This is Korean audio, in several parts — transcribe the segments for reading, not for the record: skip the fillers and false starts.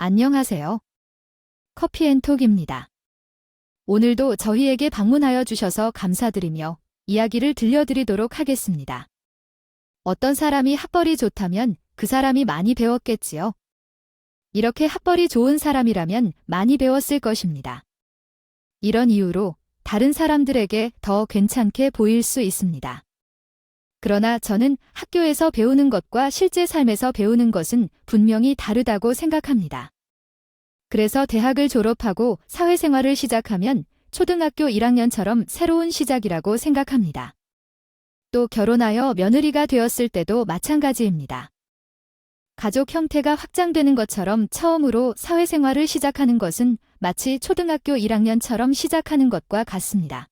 안녕하세요. 커피앤톡입니다. 오늘도 저희에게 방문하여 주셔서 감사드리며 이야기를 들려드리도록 하겠습니다. 어떤 사람이 학벌이 좋다면 그 사람이 많이 배웠겠지요. 이렇게 학벌이 좋은 사람이라면 많이 배웠을 것입니다. 이런 이유로 다른 사람들에게 더 괜찮게 보일 수 있습니다. 그러나 저는 학교에서 배우는 것과 실제 삶에서 배우는 것은 분명히 다르다고 생각합니다. 그래서 대학을 졸업하고 사회생활을 시작하면 초등학교 1학년처럼 새로운 시작이라고 생각합니다. 또 결혼하여 며느리가 되었을 때도 마찬가지입니다. 가족 형태가 확장되는 것처럼 처음으로 사회생활을 시작하는 것은 마치 초등학교 1학년처럼 시작하는 것과 같습니다.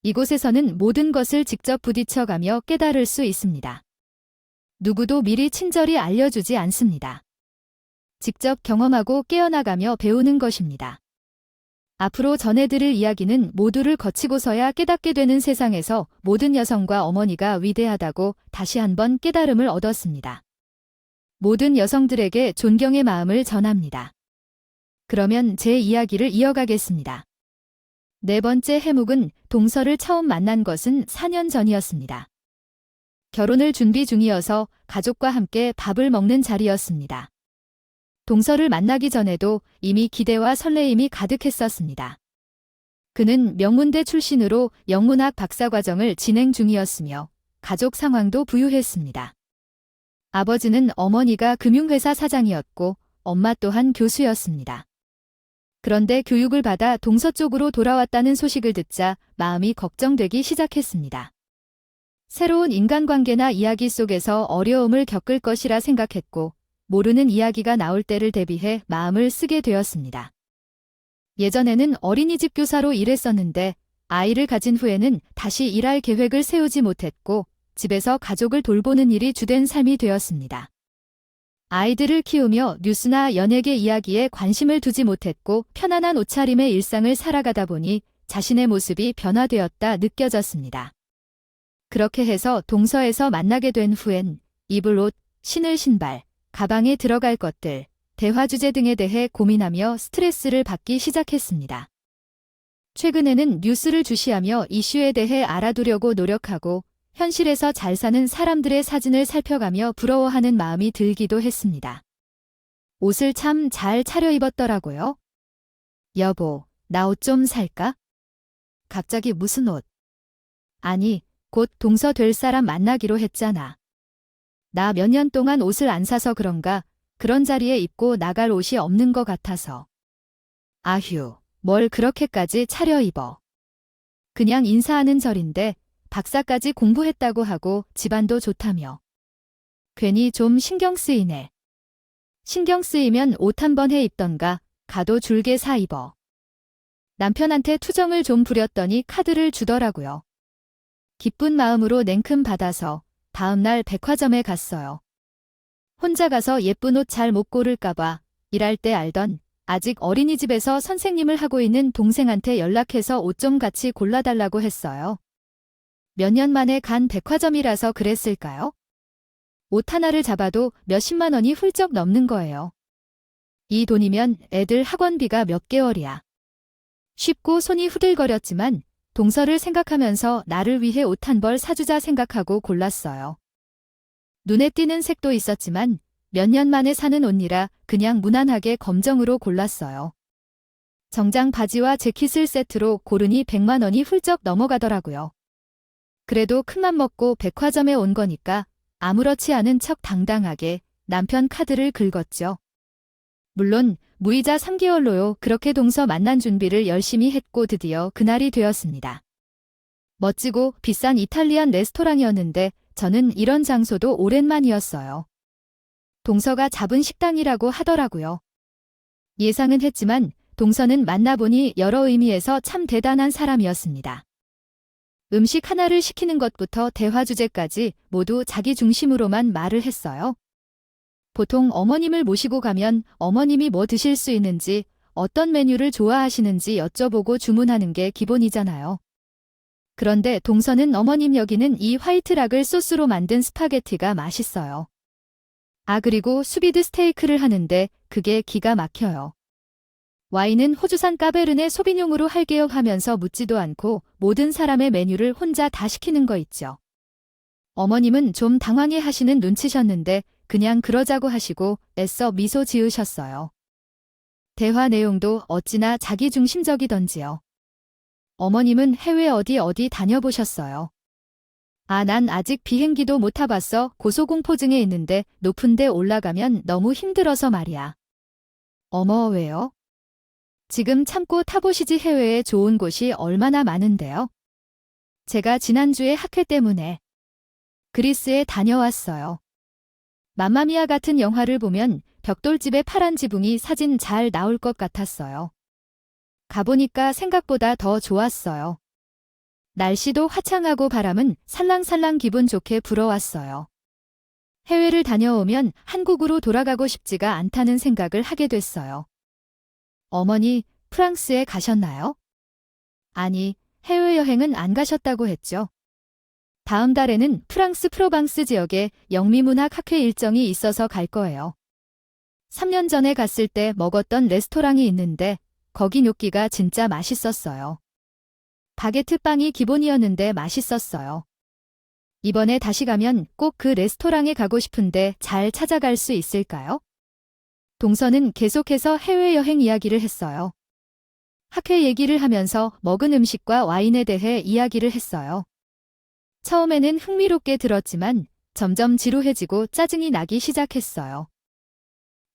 이곳에서는 모든 것을 직접 부딪혀가며 깨달을 수 있습니다. 누구도 미리 친절히 알려주지 않습니다. 직접 경험하고 깨어나가며 배우는 것입니다. 앞으로 전해드릴 이야기는 모두를 거치고서야 깨닫게 되는 세상에서 모든 여성과 어머니가 위대하다고 다시 한번 깨달음을 얻었습니다. 모든 여성들에게 존경의 마음을 전합니다. 그러면 제 이야기를 이어가겠습니다. 네 번째 해묵은 동서를 처음 만난 것은 4년 전이었습니다. 결혼을 준비 중이어서 가족과 함께 밥을 먹는 자리였습니다. 동서를 만나기 전에도 이미 기대와 설레임이 가득했었습니다. 그는 명문대 출신으로 영문학 박사과정을 진행 중이었으며 가족 상황도 부유했습니다. 아버지는 어머니가 금융회사 사장이었고 엄마 또한 교수였습니다. 그런데 교육을 받아 동서 쪽으로 돌아왔다는 소식을 듣자 마음이 걱정되기 시작했습니다. 새로운 인간관계나 이야기 속에서 어려움을 겪을 것이라 생각했고 모르는 이야기가 나올 때를 대비해 마음을 쓰게 되었습니다. 예전에는 어린이집 교사로 일했었는데 아이를 가진 후에는 다시 일할 계획을 세우지 못했고 집에서 가족을 돌보는 일이 주된 삶이 되었습니다. 아이들을 키우며 뉴스나 연예계 이야기에 관심을 두지 못했고 편안한 옷차림의 일상을 살아가다 보니 자신의 모습이 변화되었다 느껴졌습니다. 그렇게 해서 동서에서 만나게 된 후엔 입을 옷, 신을 신발, 가방에 들어갈 것들, 대화 주제 등에 대해 고민하며 스트레스를 받기 시작했습니다. 최근에는 뉴스를 주시하며 이슈에 대해 알아두려고 노력하고 현실에서 잘 사는 사람들의 사진을 살펴가며 부러워하는 마음이 들기도 했습니다. 옷을 참 잘 차려입었더라고요. 여보, 나 옷 좀 살까? 갑자기 무슨 옷? 아니, 곧 동서 될 사람 만나기로 했잖아. 나 몇 년 동안 옷을 안 사서 그런가 그런 자리에 입고 나갈 옷이 없는 것 같아서. 아휴, 뭘 그렇게까지 차려입어. 그냥 인사하는 절인데 박사까지 공부했다고 하고 집안도 좋다며. 괜히 좀 신경 쓰이네. 신경 쓰이면 옷 한 번 해 입던가 가도 줄게 사 입어. 남편한테 투정을 좀 부렸더니 카드를 주더라고요. 기쁜 마음으로 냉큼 받아서 다음날 백화점에 갔어요. 혼자 가서 예쁜 옷 잘 못 고를까봐 일할 때 알던 아직 어린이집에서 선생님을 하고 있는 동생한테 연락해서 옷 좀 같이 골라달라고 했어요. 몇 년 만에 간 백화점이라서 그랬을까요? 옷 하나를 잡아도 몇십만 원이 훌쩍 넘는 거예요. 이 돈이면 애들 학원비가 몇 개월이야. 쉽고 손이 후들거렸지만 동서를 생각하면서 나를 위해 옷 한 벌 사주자 생각하고 골랐어요. 눈에 띄는 색도 있었지만 몇 년 만에 사는 옷이라 그냥 무난하게 검정으로 골랐어요. 정장 바지와 재킷을 세트로 고르니 100만 원이 훌쩍 넘어가더라고요. 그래도 큰맘 먹고 백화점에 온 거니까 아무렇지 않은 척 당당하게 남편 카드를 긁었죠. 물론 무이자 3개월로요. 그렇게 동서 만난 준비를 열심히 했고 드디어 그날이 되었습니다. 멋지고 비싼 이탈리안 레스토랑이었는데 저는 이런 장소도 오랜만이었어요. 동서가 잡은 식당이라고 하더라고요. 예상은 했지만 동서는 만나보니 여러 의미에서 참 대단한 사람이었습니다. 음식 하나를 시키는 것부터 대화 주제까지 모두 자기 중심으로만 말을 했어요. 보통 어머님을 모시고 가면 어머님이 뭐 드실 수 있는지, 어떤 메뉴를 좋아하시는지 여쭤보고 주문하는 게 기본이잖아요. 그런데 동서는 어머님 여기는 이 화이트락을 소스로 만든 스파게티가 맛있어요. 아 그리고 수비드 스테이크를 하는데 그게 기가 막혀요. 와인은 호주산 까베르네 소비뇽으로 할게요 하면서 묻지도 않고 모든 사람의 메뉴를 혼자 다 시키는 거 있죠. 어머님은 좀 당황해 하시는 눈치셨는데 그냥 그러자고 하시고 애써 미소 지으셨어요. 대화 내용도 어찌나 자기중심적이던지요. 어머님은 해외 어디 다녀보셨어요? 아, 난 아직 비행기도 못 타봤어. 고소공포증에 있는데 높은 데 올라가면 너무 힘들어서 말이야. 어머, 왜요? 지금 참고 타보시지. 해외에 좋은 곳이 얼마나 많은데요. 제가 지난주에 학회 때문에 그리스에 다녀왔어요. 맘마미아 같은 영화를 보면 벽돌집에 파란 지붕이 사진 잘 나올 것 같았어요. 가보니까 생각보다 더 좋았어요. 날씨도 화창하고 바람은 살랑살랑 기분 좋게 불어왔어요. 해외를 다녀오면 한국으로 돌아가고 싶지가 않다는 생각을 하게 됐어요. 어머니, 프랑스에 가셨나요? 아니, 해외여행은 안 가셨다고 했죠. 다음 달에는 프랑스 프로방스 지역에 영미문학 학회 일정이 있어서 갈 거예요. 3년 전에 갔을 때 먹었던 레스토랑이 있는데 거기 뇨끼가 진짜 맛있었어요. 바게트 빵이 기본이었는데 맛있었어요. 이번에 다시 가면 꼭 그 레스토랑에 가고 싶은데 잘 찾아갈 수 있을까요? 동서는 계속해서 해외여행 이야기를 했어요. 학회 얘기를 하면서 먹은 음식과 와인에 대해 이야기를 했어요. 처음에는 흥미롭게 들었지만 점점 지루해지고 짜증이 나기 시작했어요.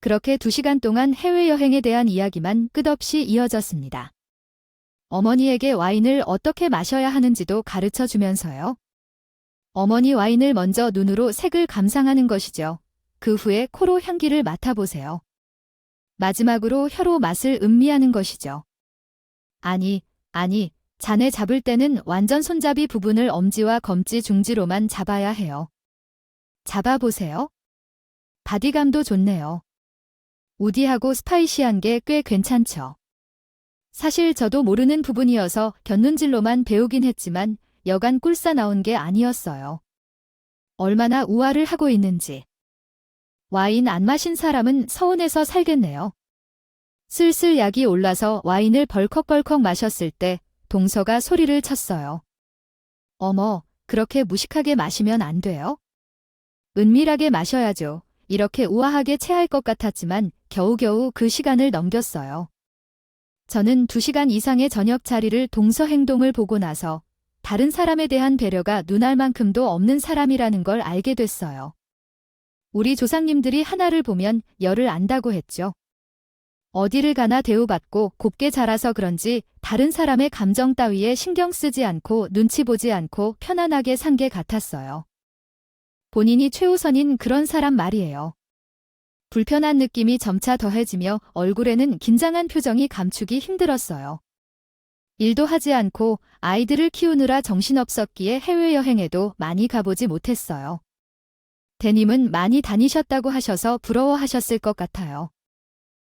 그렇게 2시간 동안 해외여행에 대한 이야기만 끝없이 이어졌습니다. 어머니에게 와인을 어떻게 마셔야 하는지도 가르쳐 주면서요. 어머니 와인을 먼저 눈으로 색을 감상하는 것이죠. 그 후에 코로 향기를 맡아보세요. 마지막으로 혀로 맛을 음미하는 것이죠. 아니, 잔에 잡을 때는 완전 손잡이 부분을 엄지와 검지 중지로만 잡아야 해요. 잡아보세요. 바디감도 좋네요. 우디하고 스파이시한 게 꽤 괜찮죠. 사실 저도 모르는 부분이어서 곁눈질로만 배우긴 했지만 여간 꿀싸 나온 게 아니었어요. 얼마나 우아를 하고 있는지. 와인 안 마신 사람은 서운해서 살겠네요. 슬슬 약이 올라서 와인을 벌컥벌컥 마셨을 때 동서가 소리를 쳤어요. 어머, 그렇게 무식하게 마시면 안 돼요? 은밀하게 마셔야죠. 이렇게 우아하게 체할 것 같았지만 겨우겨우 그 시간을 넘겼어요. 저는 2시간 이상의 저녁 자리를 동서 행동을 보고 나서 다른 사람에 대한 배려가 눈알 만큼도 없는 사람이라는 걸 알게 됐어요. 우리 조상님들이 하나를 보면 열을 안다고 했죠. 어디를 가나 대우받고 곱게 자라서 그런지 다른 사람의 감정 따위에 신경 쓰지 않고 눈치 보지 않고 편안하게 산 게 같았어요. 본인이 최우선인 그런 사람 말이에요. 불편한 느낌이 점차 더해지며 얼굴에는 긴장한 표정이 감추기 힘들었어요. 일도 하지 않고 아이들을 키우느라 정신없었기에 해외여행에도 많이 가보지 못했어요. 대님은 많이 다니셨다고 하셔서 부러워하셨을 것 같아요.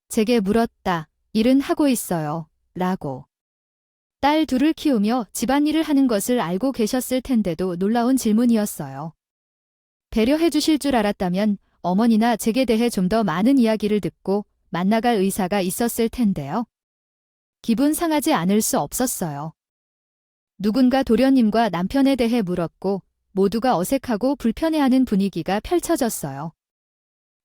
제게 물었다. 일은 하고 있어요. 라고. 딸 둘을 키우며 집안일을 하는 것을 알고 계셨을 텐데도 놀라운 질문이었어요. 배려해 주실 줄 알았다면 어머니나 제게 대해 좀 더 많은 이야기를 듣고 만나갈 의사가 있었을 텐데요. 기분 상하지 않을 수 없었어요. 누군가 도련님과 남편에 대해 물었고 모두가 어색하고 불편해하는 분위기가 펼쳐졌어요.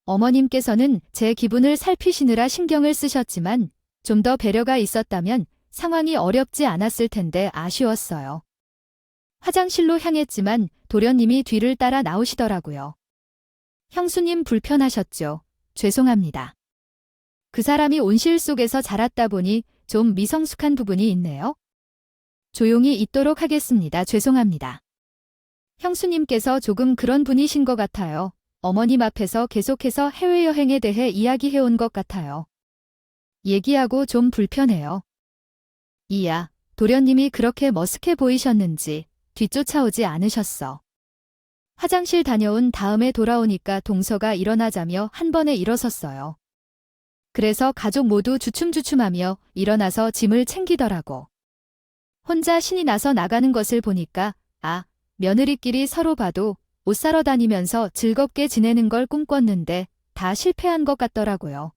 어머님께서는 제 기분을 살피시느라 신경을 쓰셨지만 좀 더 배려가 있었다면 상황이 어렵지 않았을 텐데 아쉬웠어요. 화장실로 향했지만 도련님이 뒤를 따라 나오시더라고요. 형수님 불편하셨죠? 죄송합니다. 그 사람이 온실 속에서 자랐다 보니 좀 미성숙한 부분이 있네요. 조용히 있도록 하겠습니다. 죄송합니다. 형수님께서 조금 그런 분이신 것 같아요. 어머님 앞에서 계속해서 해외여행에 대해 이야기해온 것 같아요. 얘기하고 좀 불편해요. 이야, 도련님이 그렇게 머쓱해 보이셨는지 뒤쫓아오지 않으셨어. 화장실 다녀온 다음에 돌아오니까 동서가 일어나자며 한 번에 일어섰어요. 그래서 가족 모두 주춤주춤하며 일어나서 짐을 챙기더라고. 혼자 신이 나서 나가는 것을 보니까 며느리끼리 서로 봐도 옷 사러 다니면서 즐겁게 지내는 걸 꿈꿨는데 다 실패한 것 같더라고요.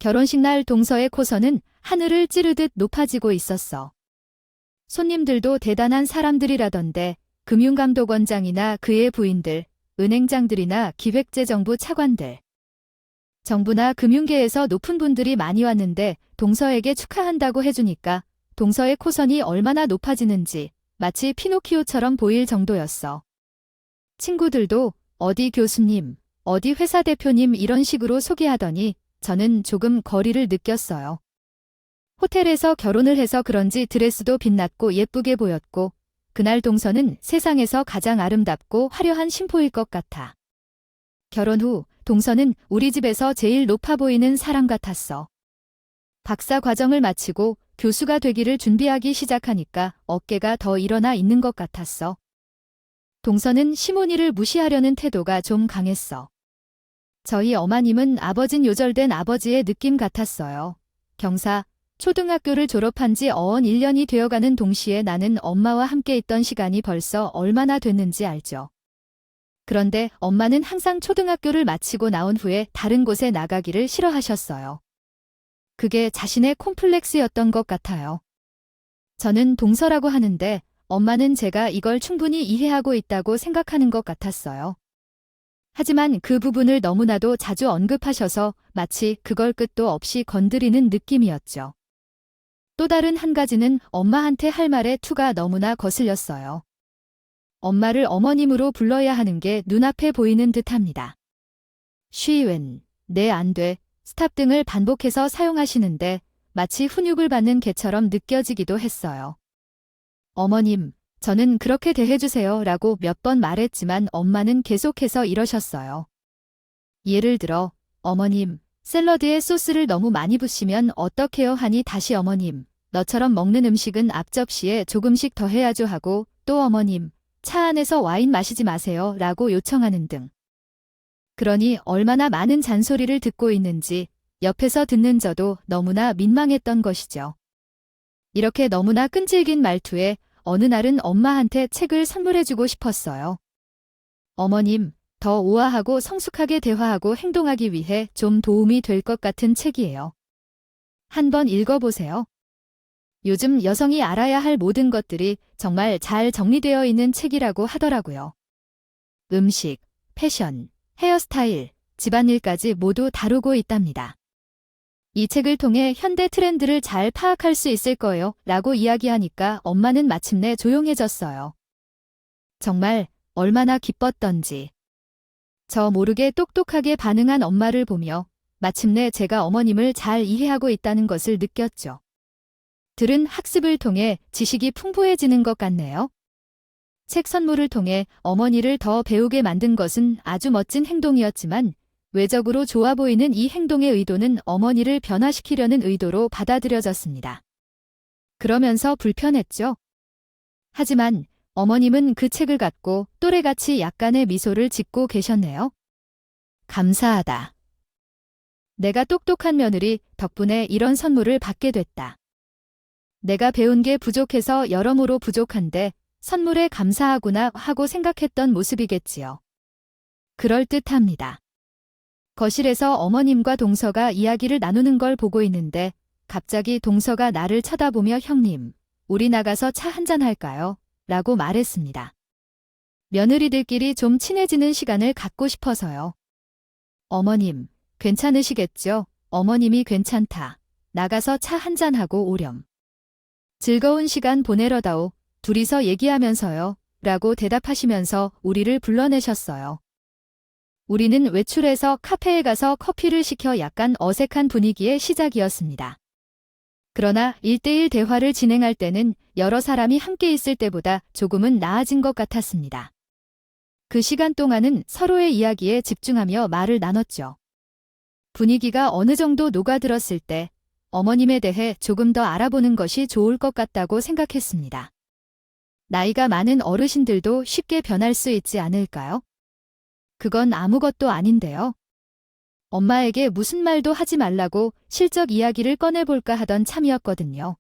결혼식 날 동서의 코선은 하늘을 찌르듯 높아지고 있었어. 손님들도 대단한 사람들이라던데 금융감독원장이나 그의 부인들, 은행장들이나 기획재정부 차관들. 정부나 금융계에서 높은 분들이 많이 왔는데 동서에게 축하한다고 해주니까 동서의 코선이 얼마나 높아지는지 마치 피노키오처럼 보일 정도였어. 친구들도 어디 교수님, 어디 회사 대표님 이런 식으로 소개하더니 저는 조금 거리를 느꼈어요. 호텔에서 결혼을 해서 그런지 드레스도 빛났고 예쁘게 보였고 그날 동서는 세상에서 가장 아름답고 화려한 신포일 것 같아. 결혼 후 동서는 우리 집에서 제일 높아 보이는 사람 같았어. 박사 과정을 마치고 교수가 되기를 준비하기 시작하니까 어깨가 더 일어나 있는 것 같았어. 동서는 시몬이를 무시하려는 태도가 좀 강했어. 저희 어머님은 아버진 요절된 아버지의 느낌 같았어요. 경사, 초등학교를 졸업한 지 어언 1년이 되어가는 동시에 나는 엄마와 함께 있던 시간이 벌써 얼마나 됐는지 알죠. 그런데 엄마는 항상 초등학교를 마치고 나온 후에 다른 곳에 나가기를 싫어하셨어요. 그게 자신의 콤플렉스였던 것 같아요. 저는 동서라고 하는데 엄마는 제가 이걸 충분히 이해하고 있다고 생각하는 것 같았어요. 하지만 그 부분을 너무나도 자주 언급하셔서 마치 그걸 끝도 없이 건드리는 느낌이었죠. 또 다른 한 가지는 엄마한테 할 말에 투가 너무나 거슬렸어요. 엄마를 어머님으로 불러야 하는 게 눈앞에 보이는 듯합니다. 쉬웬, 네 안 돼, 스탑 등을 반복해서 사용하시는데 마치 훈육을 받는 개처럼 느껴지기도 했어요. 어머님, 저는 그렇게 대해주세요 라고 몇 번 말했지만 엄마는 계속해서 이러셨어요. 예를 들어, 어머님, 샐러드에 소스를 너무 많이 부으시면 어떡해요 하니 다시 어머님, 너처럼 먹는 음식은 앞접시에 조금씩 더 해야죠 하고 또 어머님, 차 안에서 와인 마시지 마세요 라고 요청하는 등. 그러니 얼마나 많은 잔소리를 듣고 있는지 옆에서 듣는 저도 너무나 민망했던 것이죠. 이렇게 너무나 끈질긴 말투에 어느 날은 엄마한테 책을 선물해주고 싶었어요. 어머님, 더 우아하고 성숙하게 대화하고 행동하기 위해 좀 도움이 될 것 같은 책이에요. 한번 읽어보세요. 요즘 여성이 알아야 할 모든 것들이 정말 잘 정리되어 있는 책이라고 하더라고요. 음식, 패션, 헤어스타일, 집안일까지 모두 다루고 있답니다. 이 책을 통해 현대 트렌드를 잘 파악할 수 있을 거예요 라고 이야기하니까 엄마는 마침내 조용해졌어요. 정말 얼마나 기뻤던지. 저 모르게 똑똑하게 반응한 엄마를 보며 마침내 제가 어머님을 잘 이해하고 있다는 것을 느꼈죠. 들은 학습을 통해 지식이 풍부해지는 것 같네요. 책 선물을 통해 어머니를 더 배우게 만든 것은 아주 멋진 행동이었지만 외적으로 좋아 보이는 이 행동의 의도는 어머니를 변화시키려는 의도로 받아들여졌습니다. 그러면서 불편했죠. 하지만 어머님은 그 책을 갖고 또래같이 약간의 미소를 짓고 계셨네요. 감사하다. 내가 똑똑한 며느리 덕분에 이런 선물을 받게 됐다. 내가 배운 게 부족해서 여러모로 부족한데 선물에 감사하구나 하고 생각했던 모습이겠지요. 그럴듯합니다. 거실에서 어머님과 동서가 이야기를 나누는 걸 보고 있는데 갑자기 동서가 나를 쳐다보며 형님, 우리 나가서 차 한잔 할까요? 라고 말했습니다. 며느리들끼리 좀 친해지는 시간을 갖고 싶어서요. 어머님, 괜찮으시겠죠? 어머님이 괜찮다. 나가서 차 한잔하고 오렴. 즐거운 시간 보내러다오. 둘이서 얘기하면서요. 라고 대답하시면서 우리를 불러내셨어요. 우리는 외출해서 카페에 가서 커피를 시켜 약간 어색한 분위기의 시작이었습니다. 그러나 1대1 대화를 진행할 때는 여러 사람이 함께 있을 때보다 조금은 나아진 것 같았습니다. 그 시간 동안은 서로의 이야기에 집중하며 말을 나눴죠. 분위기가 어느 정도 녹아들었을 때 어머님에 대해 조금 더 알아보는 것이 좋을 것 같다고 생각했습니다. 나이가 많은 어르신들도 쉽게 변할 수 있지 않을까요? 그건 아무것도 아닌데요. 엄마에게 무슨 말도 하지 말라고 실적 이야기를 꺼내볼까 하던 참이었거든요.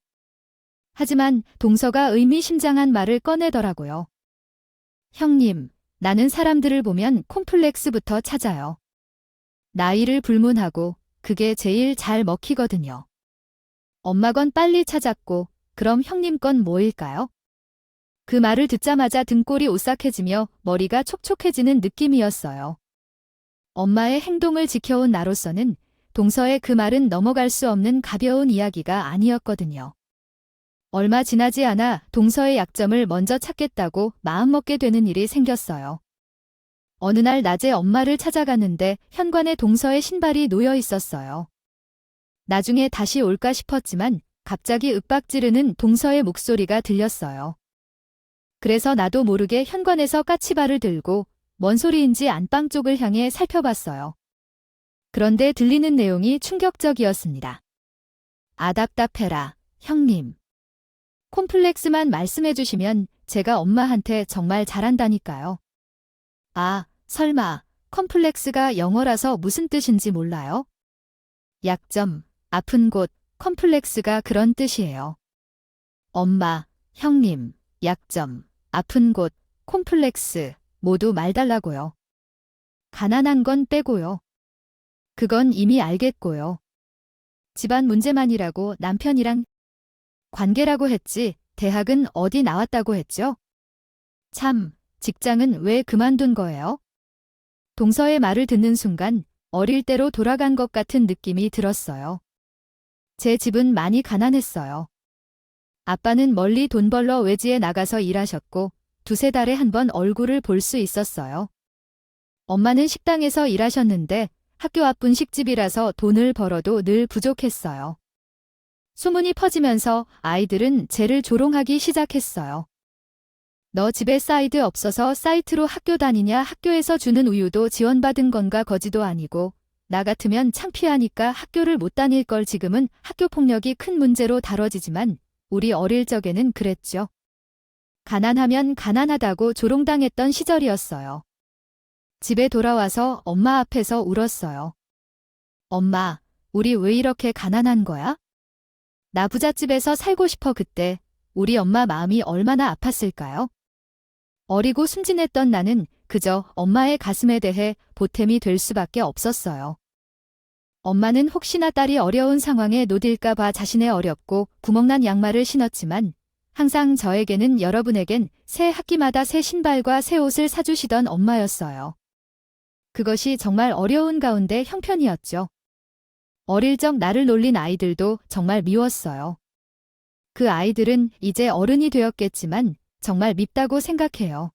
하지만 동서가 의미심장한 말을 꺼내더라고요. 형님, 나는 사람들을 보면 콤플렉스부터 찾아요. 나이를 불문하고 그게 제일 잘 먹히거든요. 엄마 건 빨리 찾았고, 그럼 형님 건 뭐일까요? 그 말을 듣자마자 등골이 오싹해지며 머리가 촉촉해지는 느낌이었어요. 엄마의 행동을 지켜온 나로서는 동서의 그 말은 넘어갈 수 없는 가벼운 이야기가 아니었거든요. 얼마 지나지 않아 동서의 약점을 먼저 찾겠다고 마음먹게 되는 일이 생겼어요. 어느 날 낮에 엄마를 찾아갔는데 현관에 동서의 신발이 놓여 있었어요. 나중에 다시 올까 싶었지만 갑자기 윽박지르는 동서의 목소리가 들렸어요. 그래서 나도 모르게 현관에서 까치발을 들고 뭔 소리인지 안방 쪽을 향해 살펴봤어요. 그런데 들리는 내용이 충격적이었습니다. 아 답답해라, 형님. 콤플렉스만 말씀해 주시면 제가 엄마한테 정말 잘한다니까요. 아, 설마 컴플렉스가 영어라서 무슨 뜻인지 몰라요? 약점, 아픈 곳, 컴플렉스가 그런 뜻이에요. 엄마, 형님, 약점, 아픈 곳, 콤플렉스 모두 말 달라고요. 가난한 건 빼고요. 그건 이미 알겠고요. 집안 문제만이라고 남편이랑 관계라고 했지 대학은 어디 나왔다고 했죠? 참, 직장은 왜 그만둔 거예요? 동서의 말을 듣는 순간 어릴 때로 돌아간 것 같은 느낌이 들었어요. 제 집은 많이 가난했어요. 아빠는 멀리 돈 벌러 외지에 나가서 일하셨고 두세 달에 한 번 얼굴을 볼 수 있었어요. 엄마는 식당에서 일하셨는데 학교 앞 분식집이라서 돈을 벌어도 늘 부족했어요. 소문이 퍼지면서 아이들은 쟤를 조롱하기 시작했어요. 너 집에 사이드 없어서 사이트로 학교 다니냐? 학교에서 주는 우유도 지원받은 건가? 거지도 아니고 나 같으면 창피하니까 학교를 못 다닐 걸. 지금은 학교 폭력이 큰 문제로 다뤄지지만 우리 어릴 적에는 그랬죠. 가난하면 가난하다고 조롱당했던 시절이었어요. 집에 돌아와서 엄마 앞에서 울었어요. 엄마, 우리 왜 이렇게 가난한 거야? 나 부잣집에서 살고 싶어. 그때 우리 엄마 마음이 얼마나 아팠을까요? 어리고 순진했던 나는 그저 엄마의 가슴에 대해 보탬이 될 수밖에 없었어요. 엄마는 혹시나 딸이 어려운 상황에 놓일까 봐 자신의 어렵고 구멍난 양말을 신었지만 항상 저에게는 여러분에겐 새 학기마다 새 신발과 새 옷을 사주시던 엄마였어요. 그것이 정말 어려운 가운데 형편이었죠. 어릴 적 나를 놀린 아이들도 정말 미웠어요. 그 아이들은 이제 어른이 되었겠지만 정말 밉다고 생각해요.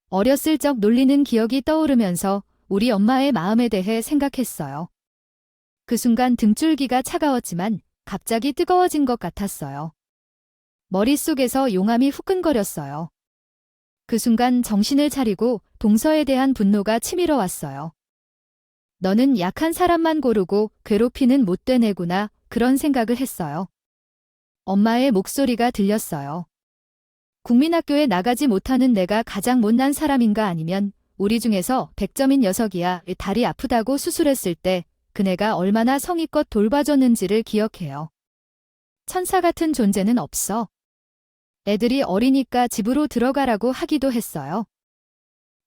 어렸을 적 놀리는 기억이 떠오르면서 우리 엄마의 마음에 대해 생각했어요. 그 순간 등줄기가 차가웠지만 갑자기 뜨거워진 것 같았어요. 머릿속에서 용암이 후끈거렸어요. 그 순간 정신을 차리고 동서에 대한 분노가 치밀어 왔어요. 너는 약한 사람만 고르고 괴롭히는 못된 애구나, 그런 생각을 했어요. 엄마의 목소리가 들렸어요. 국민학교에 나가지 못하는 내가 가장 못난 사람인가? 아니면 우리 중에서 100점인 녀석이야. 다리 아프다고 수술했을 때 그네가 얼마나 성의껏 돌봐줬는지를 기억해요. 천사 같은 존재는 없어. 애들이 어리니까 집으로 들어가라고 하기도 했어요.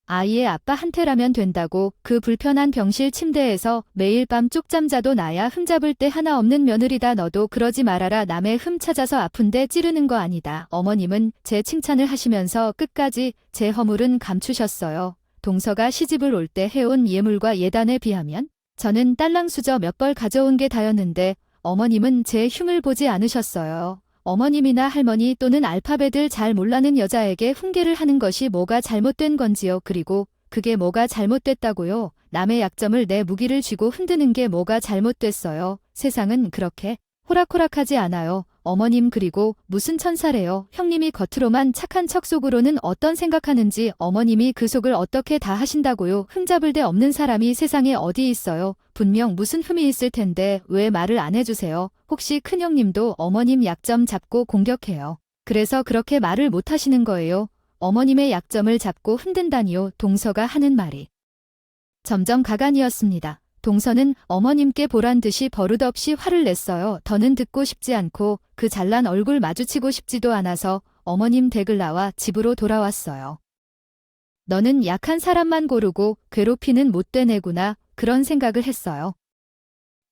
아이의 아빠한테라면 된다고 그 불편한 병실 침대에서 매일 밤 쪽잠 자도 나야 흠잡을 데 하나 없는 며느리다. 너도 그러지 말아라. 남의 흠 찾아서 아픈데 찌르는 거 아니다. 어머님은 제 칭찬을 하시면서 끝까지 제 허물은 감추셨어요. 동서가 시집을 올 때 해온 예물과 예단에 비하면 저는 딸랑 수저 몇 벌 가져온 게 다였는데 어머님은 제 흉을 보지 않으셨어요. 어머님이나 할머니 또는 알파벳을 잘 몰라는 여자에게 훈계를 하는 것이 뭐가 잘못된 건지요. 그리고 그게 뭐가 잘못됐다고요. 남의 약점을 내 무기를 쥐고 흔드는 게 뭐가 잘못됐어요. 세상은 그렇게 호락호락하지 않아요. 어머님, 그리고 무슨 천사래요. 형님이 겉으로만 착한 척 속으로는 어떤 생각하는지 어머님이 그 속을 어떻게 다 하신다고요. 흠잡을 데 없는 사람이 세상에 어디 있어요. 분명 무슨 흠이 있을 텐데 왜 말을 안 해주세요. 혹시 큰형님도 어머님 약점 잡고 공격해요. 그래서 그렇게 말을 못 하시는 거예요. 어머님의 약점을 잡고 흔든다니요. 동서가 하는 말이 점점 가관이었습니다. 동서는 어머님께 보란 듯이 버릇없이 화를 냈어요. 더는 듣고 싶지 않고 그 잘난 얼굴 마주치고 싶지도 않아서 어머님 댁을 나와 집으로 돌아왔어요. 너는 약한 사람만 고르고 괴롭히는 못된 애구나, 그런 생각을 했어요.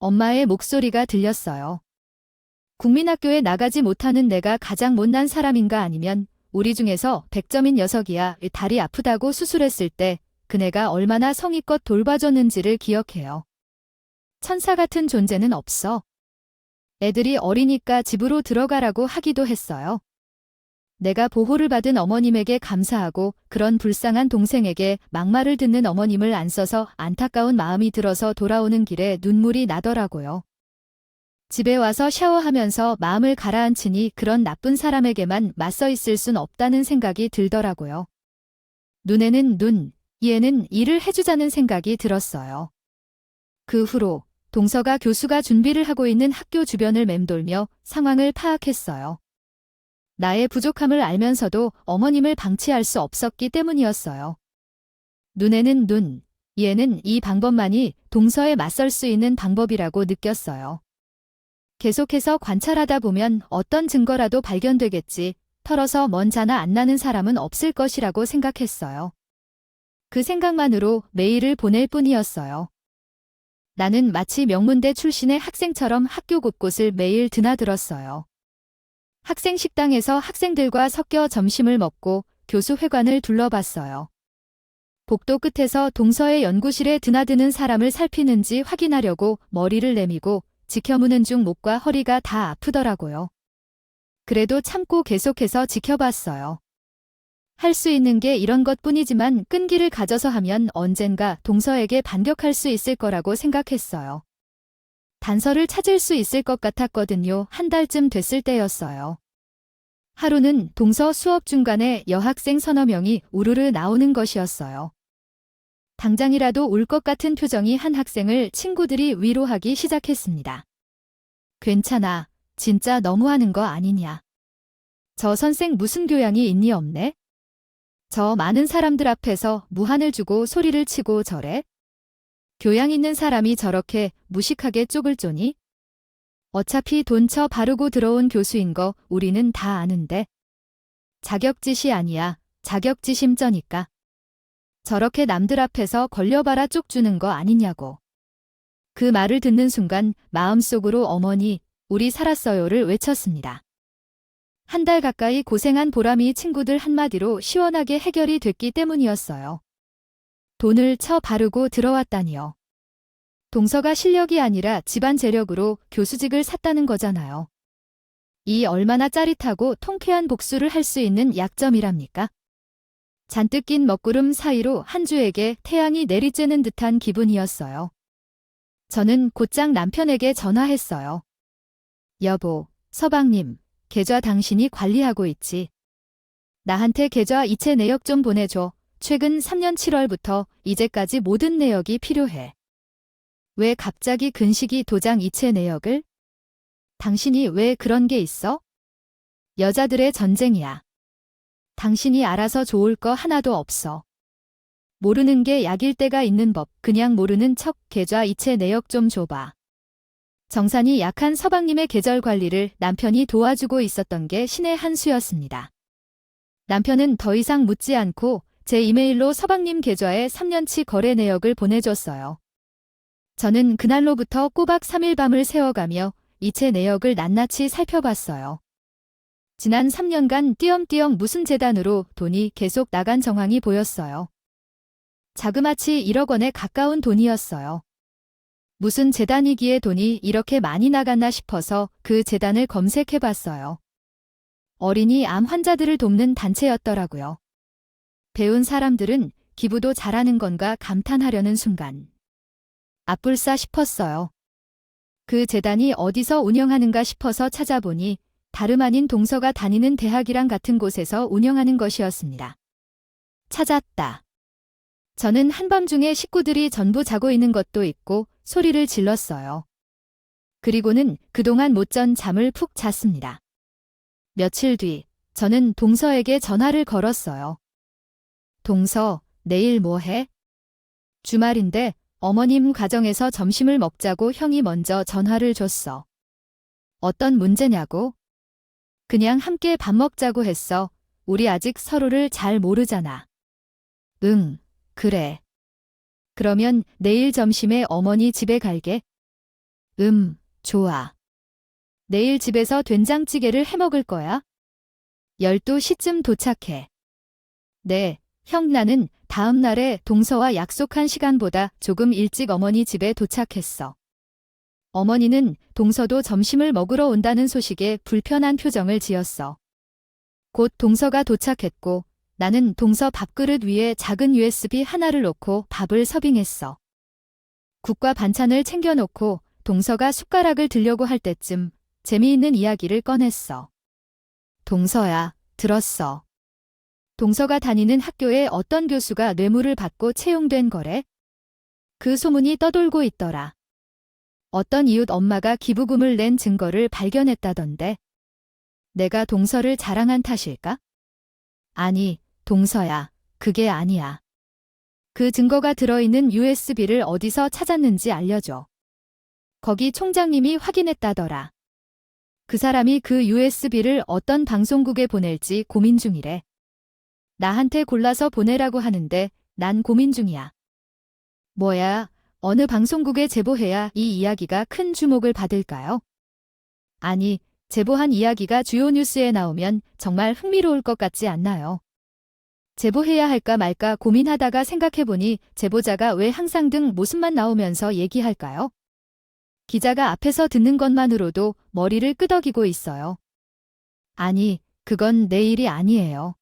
엄마의 목소리가 들렸어요. 국민학교에 나가지 못하는 내가 가장 못난 사람인가 아니면 우리 중에서 100점인 녀석이야. 다리 아프다고 수술했을 때 그네가 얼마나 성의껏 돌봐줬는지를 기억해요. 천사 같은 존재는 없어. 애들이 어리니까 집으로 들어가라고 하기도 했어요. 내가 보호를 받은 어머님에게 감사하고 그런 불쌍한 동생에게 막말을 듣는 어머님을 안 써서 안타까운 마음이 들어서 돌아오는 길에 눈물이 나더라고요. 집에 와서 샤워하면서 마음을 가라앉히니 그런 나쁜 사람에게만 맞서 있을 순 없다는 생각이 들더라고요. 눈에는 눈, 이에는 이를 해주자는 생각이 들었어요. 그 후로 동서가 교수가 준비를 하고 있는 학교 주변을 맴돌며 상황을 파악했어요. 나의 부족함을 알면서도 어머님을 방치할 수 없었기 때문이었어요. 눈에는 눈, 이에는 이 방법만이 동서에 맞설 수 있는 방법이라고 느꼈어요. 계속해서 관찰하다 보면 어떤 증거라도 발견되겠지, 털어서 먼 자나 안 나는 사람은 없을 것이라고 생각했어요. 그 생각만으로 메일을 보낼 뿐이었어요. 나는 마치 명문대 출신의 학생처럼 학교 곳곳을 매일 드나들었어요. 학생 식당에서 학생들과 섞여 점심을 먹고 교수 회관을 둘러봤어요. 복도 끝에서 동서의 연구실에 드나드는 사람을 살피는지 확인하려고 머리를 내미고 지켜무는 중 목과 허리가 다 아프더라고요. 그래도 참고 계속해서 지켜봤어요. 할 수 있는 게 이런 것뿐이지만 끈기를 가져서 하면 언젠가 동서에게 반격할 수 있을 거라고 생각했어요. 단서를 찾을 수 있을 것 같았거든요. 한 달쯤 됐을 때였어요. 하루는 동서 수업 중간에 여학생 서너 명이 우르르 나오는 것이었어요. 당장이라도 울 것 같은 표정이 한 학생을 친구들이 위로하기 시작했습니다. 괜찮아. 진짜 너무하는 거 아니냐. 저 선생 무슨 교양이 있니 없네? 저 많은 사람들 앞에서 무한을 주고 소리를 치고 저래? 교양 있는 사람이 저렇게 무식하게 쪽을 쪼니? 어차피 돈 쳐 바르고 들어온 교수인 거 우리는 다 아는데. 자격짓이 아니야. 자격지심쩌니까. 저렇게 남들 앞에서 걸려봐라 쪽 주는 거 아니냐고. 그 말을 듣는 순간 마음속으로 어머니, 우리 살았어요를 외쳤습니다. 한 달 가까이 고생한 보람이 친구들 한마디로 시원하게 해결이 됐기 때문이었어요. 돈을 쳐 바르고 들어왔다니요. 동서가 실력이 아니라 집안 재력으로 교수직을 샀다는 거잖아요. 이 얼마나 짜릿하고 통쾌한 복수를 할 수 있는 약점이랍니까? 잔뜩 낀 먹구름 사이로 한 주에게 태양이 내리쬐는 듯한 기분이었어요. 저는 곧장 남편에게 전화했어요. 여보, 서방님, 계좌 당신이 관리하고 있지. 나한테 계좌 이체 내역 좀 보내줘. 최근 3년 7월부터 이제까지 모든 내역이 필요해. 왜 갑자기 근식이 도장 이체 내역을? 당신이 왜 그런 게 있어? 여자들의 전쟁이야. 당신이 알아서 좋을 거 하나도 없어. 모르는 게 약일 때가 있는 법. 그냥 모르는 척 계좌 이체 내역 좀 줘봐. 정산이 약한 서방님의 계절 관리를 남편이 도와주고 있었던 게 신의 한 수였습니다. 남편은 더 이상 묻지 않고 제 이메일로 서방님 계좌에 3년치 거래 내역을 보내줬어요. 저는 그날로부터 꼬박 3일 밤을 새워가며 이체 내역을 낱낱이 살펴봤어요. 지난 3년간 띄엄띄엄 무슨 재단으로 돈이 계속 나간 정황이 보였어요. 자그마치 1억 원에 가까운 돈이었어요. 무슨 재단이기에 돈이 이렇게 많이 나갔나 싶어서 그 재단을 검색해봤어요. 어린이 암 환자들을 돕는 단체였더라고요. 배운 사람들은 기부도 잘하는 건가 감탄하려는 순간 아뿔싸 싶었어요. 그 재단이 어디서 운영하는가 싶어서 찾아보니 다름 아닌 동서가 다니는 대학이랑 같은 곳에서 운영하는 것이었습니다. 찾았다. 저는 한밤중에 식구들이 전부 자고 있는 것도 있고 소리를 질렀어요. 그리고는 그동안 못 잔 잠을 푹 잤습니다. 며칠 뒤 저는 동서에게 전화를 걸었어요. 동서, 내일 뭐 해? 주말인데 어머님 가정에서 점심을 먹자고 형이 먼저 전화를 줬어. 어떤 문제냐고? 그냥 함께 밥 먹자고 했어. 우리 아직 서로를 잘 모르잖아. 응, 그래. 그러면 내일 점심에 어머니 집에 갈게. 좋아. 내일 집에서 된장찌개를 해 먹을 거야. 12시쯤 도착해. 네, 형 나는 다음 날에 동서와 약속한 시간보다 조금 일찍 어머니 집에 도착했어. 어머니는 동서도 점심을 먹으러 온다는 소식에 불편한 표정을 지었어. 곧 동서가 도착했고 나는 동서 밥그릇 위에 작은 USB 하나를 놓고 밥을 서빙했어. 국과 반찬을 챙겨놓고 동서가 숟가락을 들려고 할 때쯤 재미있는 이야기를 꺼냈어. 동서야, 들었어. 동서가 다니는 학교에 어떤 교수가 뇌물을 받고 채용된 거래? 그 소문이 떠돌고 있더라. 어떤 이웃 엄마가 기부금을 낸 증거를 발견했다던데. 내가 동서를 자랑한 탓일까? 아니, 동서야, 그게 아니야. 그 증거가 들어있는 USB를 어디서 찾았는지 알려줘. 거기 총장님이 확인했다더라. 그 사람이 그 USB를 어떤 방송국에 보낼지 고민 중이래. 나한테 골라서 보내라고 하는데 난 고민 중이야. 뭐야, 어느 방송국에 제보해야 이 이야기가 큰 주목을 받을까요? 아니, 제보한 이야기가 주요 뉴스에 나오면 정말 흥미로울 것 같지 않나요? 제보해야 할까 말까 고민하다가 생각해보니 제보자가 왜 항상 등 모습만 나오면서 얘기할까요? 기자가 앞에서 듣는 것만으로도 머리를 끄덕이고 있어요. 아니, 그건 내 일이 아니에요.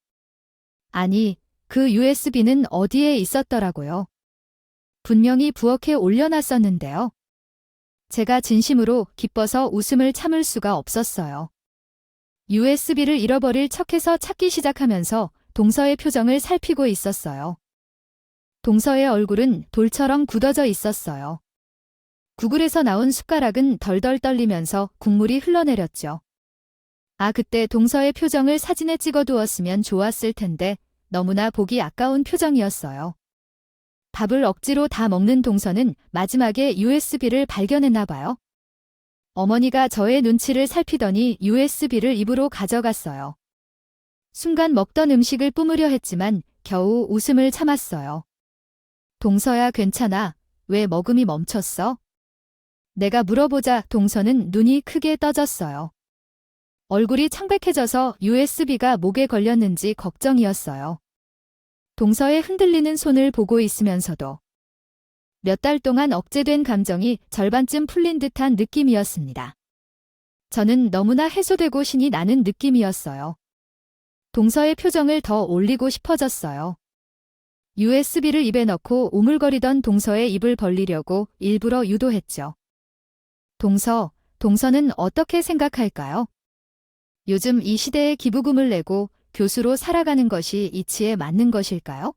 아니, 그 USB는 어디에 있었더라고요. 분명히 부엌에 올려놨었는데요. 제가 진심으로 기뻐서 웃음을 참을 수가 없었어요. USB를 잃어버릴 척해서 찾기 시작하면서 동서의 표정을 살피고 있었어요. 동서의 얼굴은 돌처럼 굳어져 있었어요. 구글에서 나온 숟가락은 덜덜 떨리면서 국물이 흘러내렸죠. 그때 동서의 표정을 사진에 찍어두었으면 좋았을 텐데 너무나 보기 아까운 표정이었어요. 밥을 억지로 다 먹는 동서는 마지막에 USB를 발견했나 봐요. 어머니가 저의 눈치를 살피더니 USB를 입으로 가져갔어요. 순간 먹던 음식을 뿜으려 했지만 겨우 웃음을 참았어요. 동서야, 괜찮아? 왜 먹음이 멈췄어? 내가 물어보자 동서는 눈이 크게 떠졌어요. 얼굴이 창백해져서 USB가 목에 걸렸는지 걱정이었어요. 동서의 흔들리는 손을 보고 있으면서도 몇 달 동안 억제된 감정이 절반쯤 풀린 듯한 느낌이었습니다. 저는 너무나 해소되고 신이 나는 느낌이었어요. 동서의 표정을 더 올리고 싶어졌어요. USB를 입에 넣고 오물거리던 동서의 입을 벌리려고 일부러 유도했죠. 동서는 어떻게 생각할까요? 요즘 이 시대에 기부금을 내고 교수로 살아가는 것이 이치에 맞는 것일까요?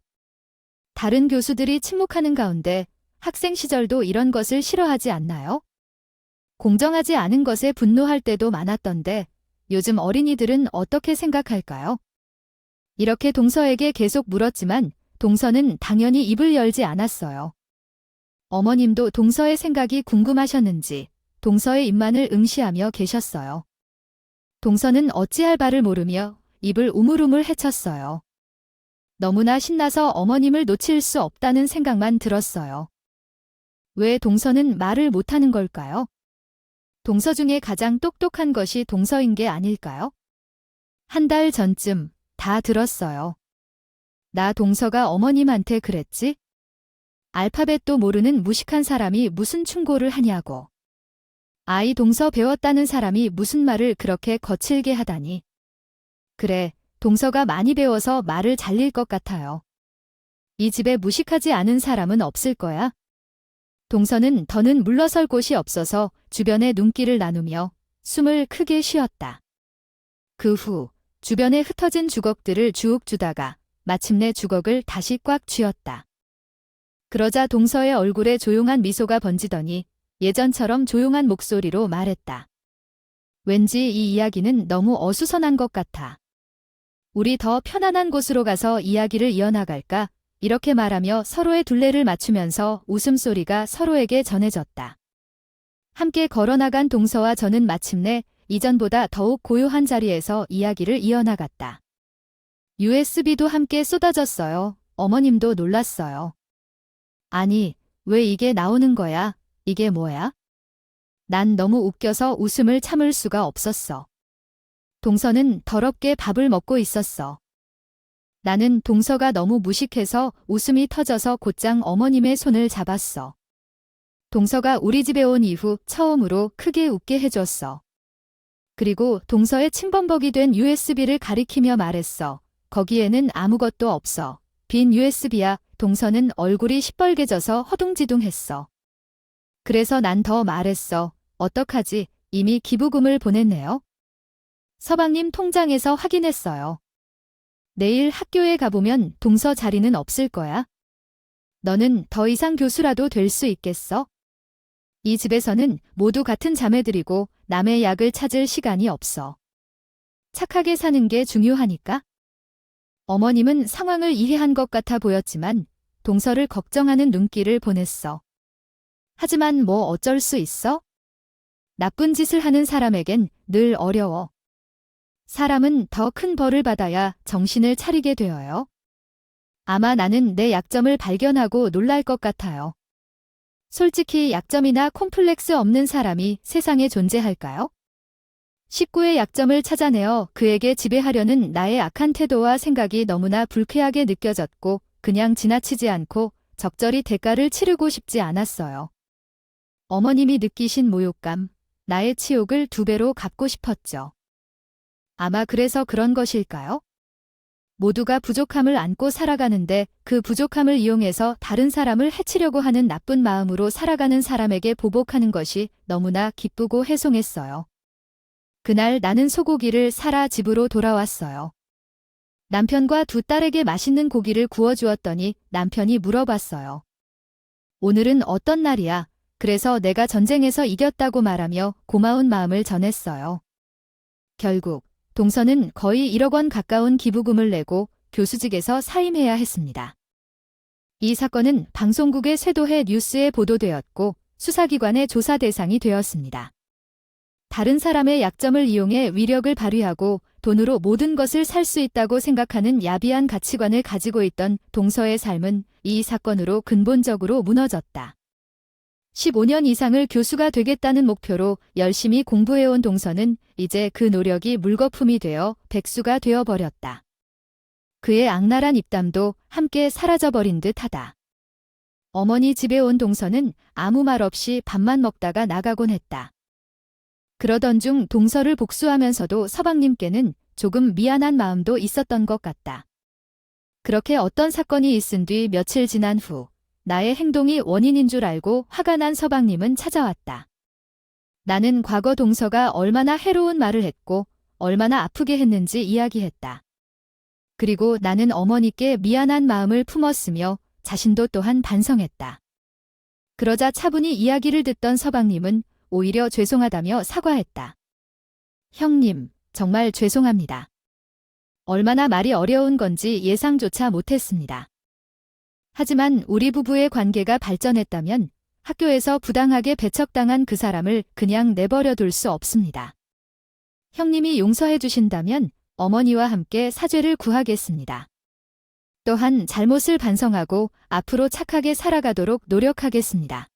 다른 교수들이 침묵하는 가운데 학생 시절도 이런 것을 싫어하지 않나요? 공정하지 않은 것에 분노할 때도 많았던데 요즘 어린이들은 어떻게 생각할까요? 이렇게 동서에게 계속 물었지만 동서는 당연히 입을 열지 않았어요. 어머님도 동서의 생각이 궁금하셨는지 동서의 입만을 응시하며 계셨어요. 동서는 어찌할 바를 모르며 입을 우물우물 헤쳤어요. 너무나 신나서 어머님을 놓칠 수 없다는 생각만 들었어요. 왜 동서는 말을 못하는 걸까요? 동서 중에 가장 똑똑한 것이 동서인 게 아닐까요? 한 달 전쯤 다 들었어요. 나 동서가 어머님한테 그랬지? 알파벳도 모르는 무식한 사람이 무슨 충고를 하냐고. 아이 동서 배웠다는 사람이 무슨 말을 그렇게 거칠게 하다니. 그래, 동서가 많이 배워서 말을 잘릴 것 같아요. 이 집에 무식하지 않은 사람은 없을 거야. 동서는 더는 물러설 곳이 없어서 주변에 눈길을 나누며 숨을 크게 쉬었다. 그 후 주변에 흩어진 주걱들을 주욱 주다가 마침내 주걱을 다시 꽉 쥐었다. 그러자 동서의 얼굴에 조용한 미소가 번지더니 예전처럼 조용한 목소리로 말했다. 왠지 이 이야기는 너무 어수선한 것 같아. 우리 더 편안한 곳으로 가서 이야기를 이어나갈까? 이렇게 말하며 서로의 둘레를 맞추면서 웃음소리가 서로에게 전해졌다. 함께 걸어나간 동서와 저는 마침내 이전보다 더욱 고요한 자리에서 이야기를 이어나갔다. USB도 함께 쏟아졌어요. 어머님도 놀랐어요. 아니, 왜 이게 나오는 거야? 이게 뭐야? 난 너무 웃겨서 웃음을 참을 수가 없었어. 동서는 더럽게 밥을 먹고 있었어. 나는 동서가 너무 무식해서 웃음이 터져서 곧장 어머님의 손을 잡았어. 동서가 우리 집에 온 이후 처음으로 크게 웃게 해줬어. 그리고 동서의 침범벅이 된 USB를 가리키며 말했어. 거기에는 아무것도 없어. 빈 USB야. 동서는 얼굴이 시뻘개져서 허둥지둥했어. 그래서 난 더 말했어. 어떡하지? 이미 기부금을 보냈네요. 서방님 통장에서 확인했어요. 내일 학교에 가보면 동서 자리는 없을 거야. 너는 더 이상 교수라도 될 수 있겠어? 이 집에서는 모두 같은 자매들이고 남의 약을 찾을 시간이 없어. 착하게 사는 게 중요하니까. 어머님은 상황을 이해한 것 같아 보였지만 동서를 걱정하는 눈길을 보냈어. 하지만 뭐 어쩔 수 있어? 나쁜 짓을 하는 사람에겐 늘 어려워. 사람은 더 큰 벌을 받아야 정신을 차리게 되어요. 아마 나는 내 약점을 발견하고 놀랄 것 같아요. 솔직히 약점이나 콤플렉스 없는 사람이 세상에 존재할까요? 식구의 약점을 찾아내어 그에게 지배하려는 나의 악한 태도와 생각이 너무나 불쾌하게 느껴졌고 그냥 지나치지 않고 적절히 대가를 치르고 싶지 않았어요. 어머님이 느끼신 모욕감, 나의 치욕을 2배로 갚고 싶었죠. 아마 그래서 그런 것일까요? 모두가 부족함을 안고 살아가는데 그 부족함을 이용해서 다른 사람을 해치려고 하는 나쁜 마음으로 살아가는 사람에게 보복하는 것이 너무나 기쁘고 해송했어요. 그날 나는 소고기를 사러 집으로 돌아왔어요. 남편과 2 딸에게 맛있는 고기를 구워주었더니 남편이 물어봤어요. 오늘은 어떤 날이야? 그래서 내가 전쟁에서 이겼다고 말하며 고마운 마음을 전했어요. 결국 동서는 거의 1억 원 가까운 기부금을 내고 교수직에서 사임해야 했습니다. 이 사건은 방송국의 쇄도해 뉴스에 보도되었고 수사기관의 조사 대상이 되었습니다. 다른 사람의 약점을 이용해 위력을 발휘하고 돈으로 모든 것을 살 수 있다고 생각하는 야비한 가치관을 가지고 있던 동서의 삶은 이 사건으로 근본적으로 무너졌다. 15년 이상을 교수가 되겠다는 목표로 열심히 공부해온 동서는 이제 그 노력이 물거품이 되어 백수가 되어버렸다. 그의 악랄한 입담도 함께 사라져버린 듯하다. 어머니 집에 온 동서는 아무 말 없이 밥만 먹다가 나가곤 했다. 그러던 중 동서를 복수하면서도 서방님께는 조금 미안한 마음도 있었던 것 같다. 그렇게 어떤 사건이 있은 뒤 며칠 지난 후 나의 행동이 원인인 줄 알고 화가 난 서방님은 찾아왔다. 나는 과거 동서가 얼마나 해로운 말을 했고 얼마나 아프게 했는지 이야기했다. 그리고 나는 어머니께 미안한 마음을 품었으며 자신도 또한 반성했다. 그러자 차분히 이야기를 듣던 서방님은 오히려 죄송하다며 사과했다. 형님, 정말 죄송합니다. 얼마나 말이 어려운 건지 예상조차 못했습니다. 하지만 우리 부부의 관계가 발전했다면 학교에서 부당하게 배척당한 그 사람을 그냥 내버려 둘 수 없습니다. 형님이 용서해 주신다면 어머니와 함께 사죄를 구하겠습니다. 또한 잘못을 반성하고 앞으로 착하게 살아가도록 노력하겠습니다.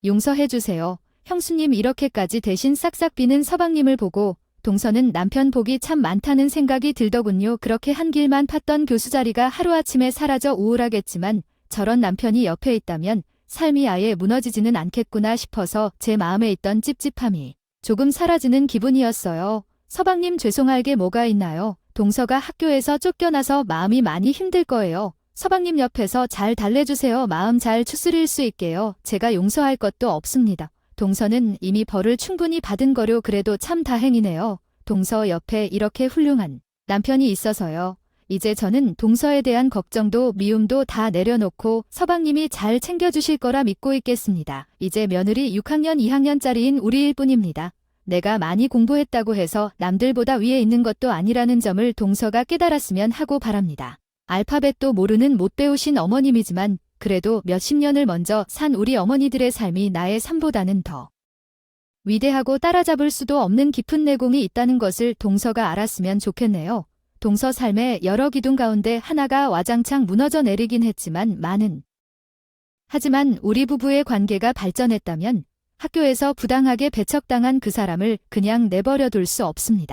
용서해 주세요. 형수님 이렇게까지 대신 싹싹 비는 서방님을 보고 동서는 남편 복이 참 많다는 생각이 들더군요. 그렇게 한 길만 팠던 교수 자리가 하루아침에 사라져 우울하겠지만 저런 남편이 옆에 있다면 삶이 아예 무너지지는 않겠구나 싶어서 제 마음에 있던 찝찝함이 조금 사라지는 기분이었어요. 서방님 죄송할 게 뭐가 있나요? 동서가 학교에서 쫓겨나서 마음이 많이 힘들 거예요. 서방님 옆에서 잘 달래주세요. 마음 잘 추스릴 수 있게요. 제가 용서할 것도 없습니다. 동서는 이미 벌을 충분히 받은 거려. 그래도 참 다행이네요. 동서 옆에 이렇게 훌륭한 남편이 있어서요. 이제 저는 동서에 대한 걱정도 미움도 다 내려놓고 서방님이 잘 챙겨주실 거라 믿고 있겠습니다. 이제 며느리 6학년 2학년짜리인 우리일 뿐입니다. 내가 많이 공부했다고 해서 남들보다 위에 있는 것도 아니라는 점을 동서가 깨달았으면 하고 바랍니다. 알파벳도 모르는 못 배우신 어머님이지만 그래도 몇십 년을 먼저 산 우리 어머니들의 삶이 나의 삶보다는 더 위대하고 따라잡을 수도 없는 깊은 내공이 있다는 것을 동서가 알았으면 좋겠네요. 동서 삶의 여러 기둥 가운데 하나가 와장창 무너져 내리긴 했지만 하지만 우리 부부의 관계가 발전했다면 학교에서 부당하게 배척당한 그 사람을 그냥 내버려 둘 수 없습니다.